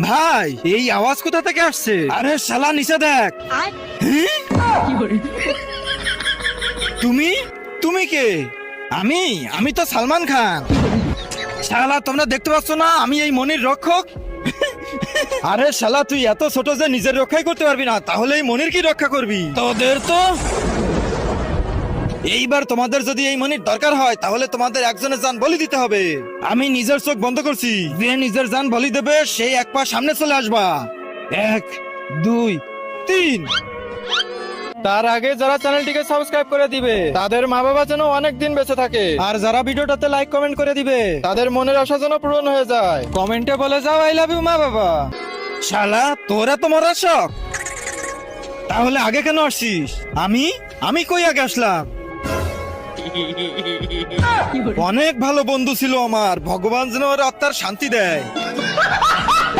ভাই এই আওয়াজ কোথা থেকে আসছে? আরে শালা নিচে দেখ। তুমি তুমি কে? আমি তো সালমান খান। শালা তোমরা দেখতে পাচ্ছ না আমি এই মনির রক্ষক? আরে শালা তুই এত ছোট যে নিজের রক্ষাই করতে পারবি না, তাহলে এই মনির কি রক্ষা করবি? তোদের তো এইবার তোমাদের যদি এই মনির দরকার হয় তাহলে তোমাদের একজনের জান বলি দিতে হবে। আমি নিজের চোখ বন্ধ করছি, যে নিজের জান বলি দেবে সেই এক পা সামনে চলে আসবা। 1 2 3। তার আগে যারা চ্যানেলটিকে সাবস্ক্রাইব করে দিবে তাদের মা বাবা যেন অনেক দিন বেঁচে থাকে, আর যারা ভিডিওটাতে লাইক কমেন্ট করে দিবে তাদের মনের আশা যেন পূরণ হয়ে যায়। কমেন্টে বলে যাও আই লাভ ইউ মা বাবা। শালা তোরা তো মরার শখ, তাহলে আগে কেন আসছিস? আমি কই আগে আসলাম? অনেক ভালো বন্ধু ছিল আমার, ভগবান যেন ওর আত্মার শান্তি দেয়।